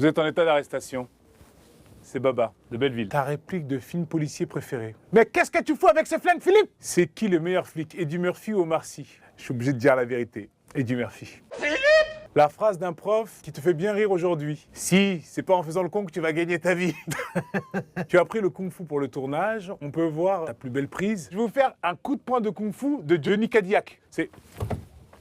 Vous êtes en état d'arrestation. C'est Baba, de Belleville. Ta réplique de film policier préféré. Mais qu'est-ce que tu fous avec ce flingue, Philippe? C'est qui le meilleur flic, Eddie Murphy ou Omar Sy? Je suis obligé de dire la vérité. Eddie Murphy. Philippe! La phrase d'un prof qui te fait bien rire aujourd'hui. Si, c'est pas en faisant le con que tu vas gagner ta vie. Tu as pris le kung-fu pour le tournage. On peut voir ta plus belle prise. Je vais vous faire un coup de poing de kung-fu de Johnny Cadillac. C'est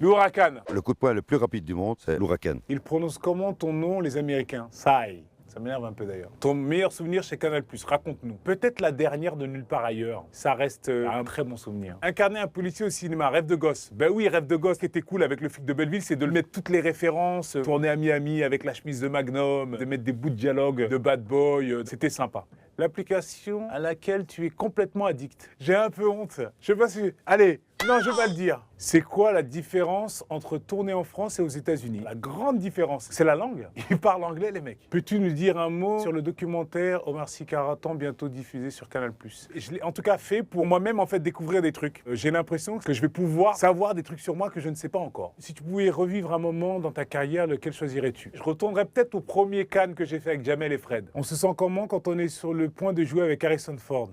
l'Huracan. Le coup de poing le plus rapide du monde, c'est l'Huracan. Ils prononcent comment ton nom, les Américains? Sai. Ça m'énerve un peu d'ailleurs. Ton meilleur souvenir chez Canal+, raconte-nous. Peut-être la dernière de Nulle part ailleurs. Ça reste un très bon souvenir. Incarner un policier au cinéma, rêve de gosse. Ben oui, rêve de gosse. Ce qui était cool avec le flic de Belleville, c'est de le mettre toutes les références. Tourner à Miami avec la chemise de Magnum, de mettre des bouts de dialogue de Bad Boy. C'était sympa. L'application à laquelle tu es complètement addict. J'ai un peu honte. Je sais pas si... Allez, non, je vais pas le dire. C'est quoi la différence entre tourner en France et aux États-Unis? La grande différence, c'est la langue. Ils parlent anglais, les mecs. Peux-tu nous dire un mot sur le documentaire Omar Sy Karatan, bientôt diffusé sur Canal+? Je l'ai en tout cas fait pour moi-même en fait découvrir des trucs. J'ai l'impression que je vais pouvoir savoir des trucs sur moi que je ne sais pas encore. Si tu pouvais revivre un moment dans ta carrière, lequel choisirais-tu? Je retournerais peut-être au premier Cannes que j'ai fait avec Jamel et Fred. On se sent comment quand on est sur le point de jouer avec Harrison Ford?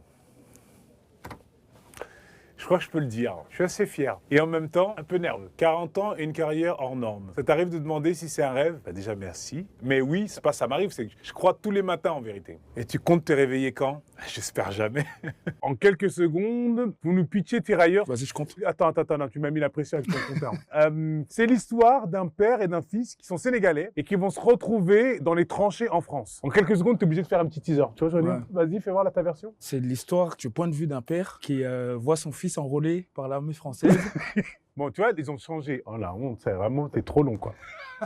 Je crois que je peux le dire. Je suis assez fier. Et en même temps, un peu nerveux. 40 ans et une carrière hors norme. Ça t'arrive de demander si c'est un rêve? Bah déjà, merci. Mais oui, c'est pas ça m'arrive, c'est que je crois tous les matins en vérité. Et tu comptes te réveiller quand? J'espère jamais. En quelques secondes, vous nous pitchez Tirailleurs. Vas-y, je compte. Attends, tu m'as mis la pression avec ton compteur. C'est l'histoire d'un père et d'un fils qui sont sénégalais et qui vont se retrouver dans les tranchées en France. En quelques secondes, t'es obligé de faire un petit teaser. Tu vois, Johnny? Ouais. Vas-y, fais voir ta version. C'est l'histoire du point de vue d'un père qui voit son fils enrôlé par l'armée française. Bon, tu vois, ils ont changé. Oh la honte, c'est vraiment, t'es trop long, quoi.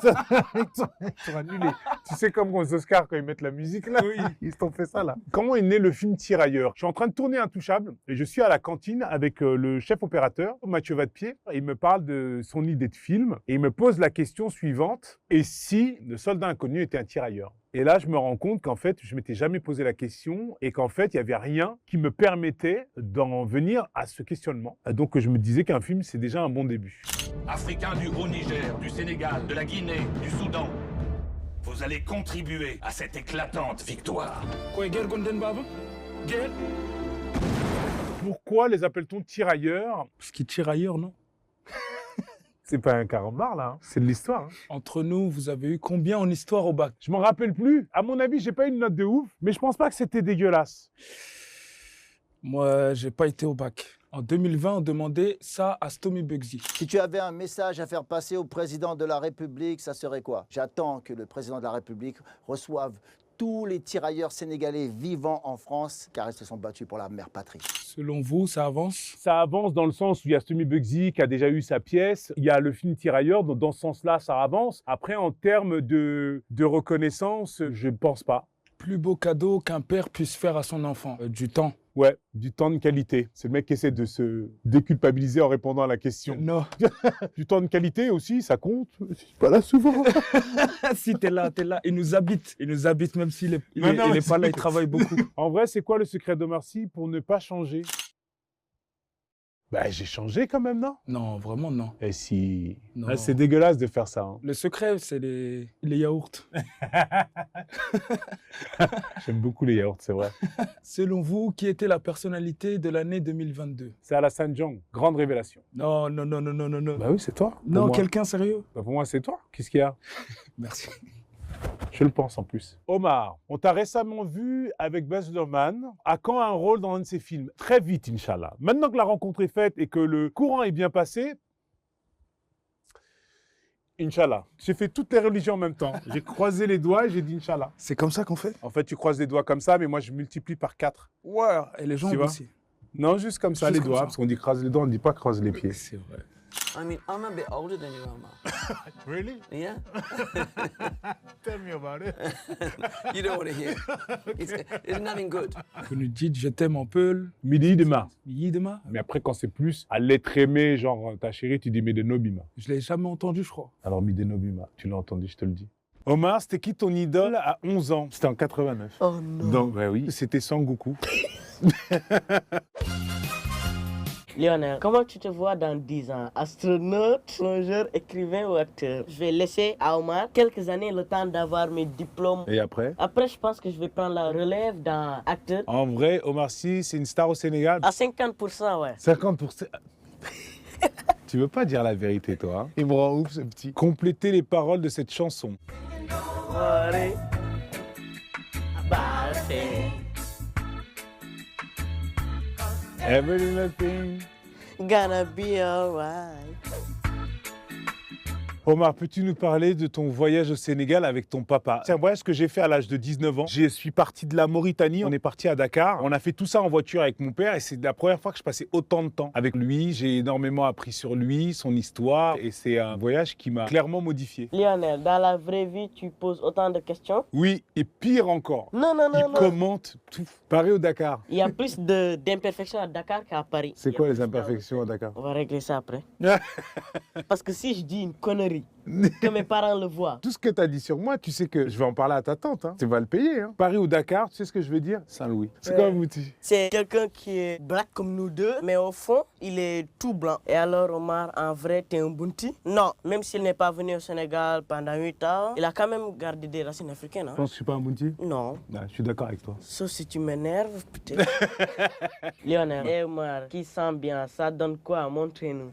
Ils sont annulés. Tu sais, comme aux Oscars, quand ils mettent la musique, là, oui. Ils t'ont fait ça, là. Comment est né le film Tirailleurs? Je suis en train de tourner Intouchable et je suis à la cantine avec le chef opérateur, Mathieu Vadepied. Il me parle de son idée de film et il me pose la question suivante. Et si le soldat inconnu était un tirailleur? Et là, je me rends compte qu'en fait, je m'étais jamais posé la question et qu'en fait, il n'y avait rien qui me permettait d'en venir à ce questionnement. Donc, je me disais qu'un film, c'est déjà un bon début. Africains du Haut-Niger, du Sénégal, de la Guinée, du Soudan, vous allez contribuer à cette éclatante victoire. Pourquoi les appelle-t-on tirailleurs? Parce qu'il tire ailleurs, non? C'est pas un carambar, là. Hein. C'est de l'histoire. Hein. Entre nous, vous avez eu combien en histoire au bac? Je m'en rappelle plus. À mon avis, j'ai pas eu une note de ouf, mais je pense pas que c'était dégueulasse. Moi, j'ai pas été au bac. En 2020, on demandait ça à Stomy Bugsy. Si tu avais un message à faire passer au président de la République, ça serait quoi? J'attends que le président de la République reçoive tous les tirailleurs sénégalais vivants en France, car ils se sont battus pour la mère patrie. Selon vous, ça avance? Ça avance dans le sens où il y a Stomy Bugsy qui a déjà eu sa pièce, il y a le film Tirailleurs, donc dans ce sens-là, ça avance. Après, en termes de reconnaissance, je ne pense pas. Plus beau cadeau qu'un père puisse faire à son enfant, du temps. Ouais, du temps de qualité. C'est le mec qui essaie de se déculpabiliser en répondant à la question. Non. Du temps de qualité aussi, ça compte. Je suis pas là souvent. Si t'es là. Il nous habite. Il nous habite même s'il est pas là, il travaille beaucoup. En vrai, c'est quoi le secret d'Omar Sy pour ne pas changer? Bah, j'ai changé quand même, non? Non, vraiment non. Et si... Non. Ah, c'est dégueulasse de faire ça. Hein. Le secret, c'est les yaourts. J'aime beaucoup les yaourts, c'est vrai. Selon vous, qui était la personnalité de l'année 2022? C'est Alassane Diong, grande révélation. Non. Bah oui, c'est toi. Non, quelqu'un sérieux? Bah pour moi, c'est toi. Qu'est-ce qu'il y a? Merci. Je le pense en plus. Omar, on t'a récemment vu avec Baz Luhrmann. À quand un rôle dans un de ses films? Très vite, Inch'Allah. Maintenant que la rencontre est faite et que le courant est bien passé, Inch'Allah. J'ai fait toutes les religions en même temps. J'ai croisé les doigts et j'ai dit Inch'Allah. C'est comme ça qu'on fait? En fait, tu croises les doigts comme ça, mais moi, je multiplie par 4. Ouais, et les jambes Tu vois? aussi. Non, juste comme ça, Juste les comme doigts. ça. Parce qu'on dit croise les doigts, on ne dit pas croise les pieds. C'est vrai. I mean, I'm a bit older than you, Omar. Really? Yeah? Tell me about it. You don't want to hear. It's nothing good. Vous nous dites je t'aime en peul. Midi demain. Yidema. Mais après, quand c'est plus à l'être aimé, genre ta chérie, tu dis Medenobima. Je l'ai jamais entendu, je crois. Alors Medenobima, tu l'as entendu, je te le dis. Omar, c'était qui ton idole à 11 ans? C'était en 89. Oh non. Donc, bah oui, c'était Sangoku. Lionel, comment tu te vois dans 10 ans? Astronaute, plongeur, écrivain ou acteur? Je vais laisser à Omar quelques années le temps d'avoir mes diplômes. Et après? Après, je pense que je vais prendre la relève dans acteur. En vrai, Omar Sy, c'est une star au Sénégal. À 50%, ouais. 50%. Tu veux pas dire la vérité, toi, hein? Il me rend ouf, ce petit. Complétez les paroles de cette chanson. Allez. Bah, c'est... Every little thing. Gonna be alright. Omar, peux-tu nous parler de ton voyage au Sénégal avec ton papa? C'est un voyage que j'ai fait à l'âge de 19 ans. Je suis parti de la Mauritanie, on est parti à Dakar. On a fait tout ça en voiture avec mon père et c'est la première fois que je passais autant de temps avec lui. J'ai énormément appris sur lui, son histoire et c'est un voyage qui m'a clairement modifié. Lionel, dans la vraie vie, tu poses autant de questions? Oui, et pire encore, Non, non, non, il non. commente tout. Paris ou Dakar? Il y a plus d'imperfections à Dakar qu'à Paris. C'est Il y a quoi les plus imperfections à Dakar? On va régler ça après. Parce que si je dis une connerie, que mes parents le voient. Tout ce que tu as dit sur moi, tu sais que je vais en parler à ta tante. Hein. Tu vas le payer. Hein. Paris ou Dakar, tu sais ce que je veux dire? Saint-Louis. C'est quoi, Mouti? C'est quelqu'un qui est black comme nous deux, mais au fond, il est tout blanc. Et alors, Omar, en vrai, t'es un bunti? Non, même s'il n'est pas venu au Sénégal pendant 8 ans, il a quand même gardé des racines africaines. Hein? Je pense que je suis pas un Bounty? Non. Je suis d'accord avec toi. Sauf si tu m'énerves, peut-être. Lionel et Omar, qui sent bien, ça donne quoi? Montrez-nous.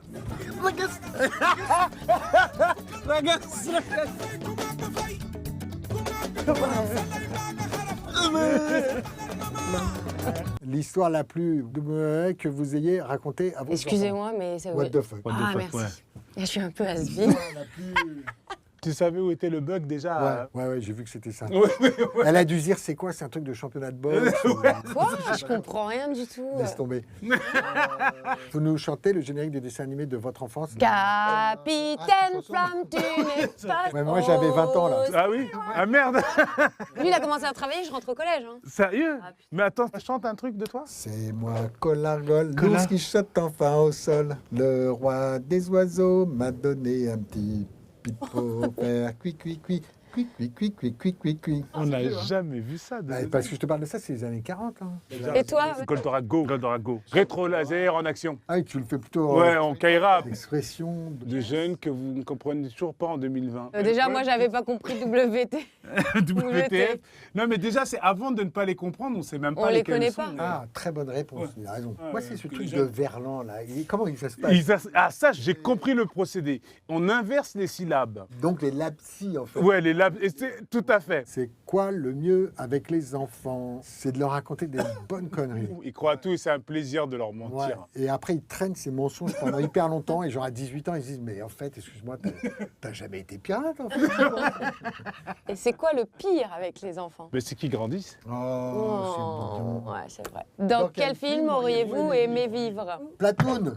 L'histoire la plus que vous ayez racontée à vos Excusez-moi, mais c'est... What the fuck? Ah, merci. Je suis un peu has-been. Tu savais où était le bug déjà? Ouais, j'ai vu que c'était ça. Ouais. Elle a dû dire, c'est quoi? C'est un truc de championnat de boxe? Quoi? Je comprends rien du tout. Laisse tomber. Vous nous chantez le générique des dessins animés de votre enfance? Capitaine Flamme, tu n'es pas... Ouais, moi, j'avais 20 ans, là. Ah oui? Ah merde! Lui, il a commencé à travailler, je rentre au collège. Hein. Sérieux? Mais attends, chante un truc de toi? C'est moi, Colargol, l'ours qui saute enfin au sol. Le roi des oiseaux m'a donné un petit pipeau faire cuit, cuit, cuit. Cuit. On n'a jamais vu ça. Parce que je te parle de ça, c'est les années 40. Hein. Et toi? Goldorak Go. Rétro laser en action. Ah, tu le fais plutôt... Ouais, en Kaira. Expression De jeunes que vous ne comprenez toujours pas en 2020. Déjà, moi, j'avais pas compris WT. WTF. Non, mais déjà, c'est avant de ne pas les comprendre, on ne sait même pas On les lesquels connaît ils sont. pas. Ah, très bonne réponse, il a raison. Moi, c'est ce que truc les de jeunes- Verlan, là. Comment ça se passe? Ah, ça, j'ai compris le procédé. On inverse les syllabes. Donc, les lapsis, en fait. Ouais, les labs. Et c'est tout à fait. C'est quoi le mieux avec les enfants? C'est de leur raconter des bonnes conneries. Ils croient à tout et c'est un plaisir de leur Ouais. mentir. Et après, ils traînent ces mensonges pendant hyper longtemps. Et genre, à 18 ans, ils se disent, mais en fait, excuse-moi, t'as jamais été pirate, en fait. Et c'est quoi le pire avec les enfants? Mais c'est qu'ils grandissent. Oh, c'est bon. Ouais, c'est vrai. Dans quel film auriez-vous aimé vivre? Platoon.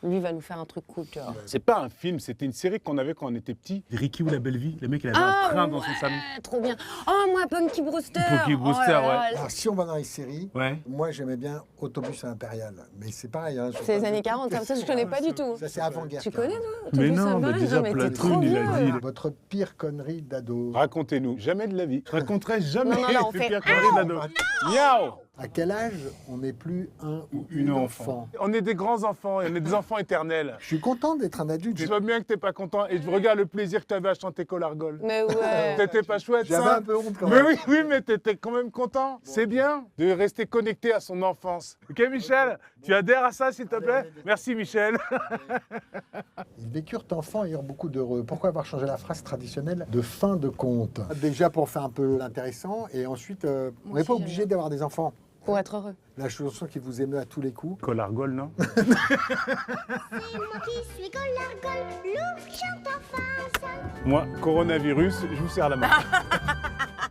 Lui va nous faire un truc cool, tu vois. C'est pas un film, c'était une série qu'on avait quand on était petit. Ricky ou la belle vie. Le mec, il avait un train dans son salon. Trop bien. Oh, moi, Punky Brewster. Punky Brewster, Oh là là, ouais. Alors, si on va dans les séries, Ouais. moi, j'aimais bien Autobus impérial. Mais c'est pareil. Hein, C'est les années 40, ça, je connais pas du tout. Ça, c'est avant-guerre. Tu connais, toi? Mais Autobus non, mais Impérial? déjà, mais t'es Platoon, trop il a vieux. dit. Votre pire connerie d'ado. Racontez-nous. Jamais de la vie. Je raconterai jamais Non, on les fait pires conneries d'ado. Miaou! À quel âge on n'est plus un ou une enfant? On est des grands enfants et on est des enfants éternels. Je suis content d'être un adulte. Je vois bien que t'es pas content et je regarde le plaisir que t'avais à chanter Colargol. Mais ouais. T'étais pas chouette, J'avais ça? un peu honte quand Mais même. oui, mais t'étais quand même content. C'est bien de rester connecté à son enfance. Ok, Michel? Tu adhères à ça, s'il te plaît? Merci, Michel. Ils vécurent enfants et eurent beaucoup d'heureux. Pourquoi avoir changé la phrase traditionnelle de fin de compte? Déjà pour faire un peu l'intéressant et ensuite, on n'est aussi, pas j'aime obligé bien. d'avoir des enfants. Pour être heureux. La chanson qui vous émeut à tous les coups. Colargol, non? C'est moi qui suis Golargol, l'ouf chante enfin seul. Moi, coronavirus, je vous serre la main.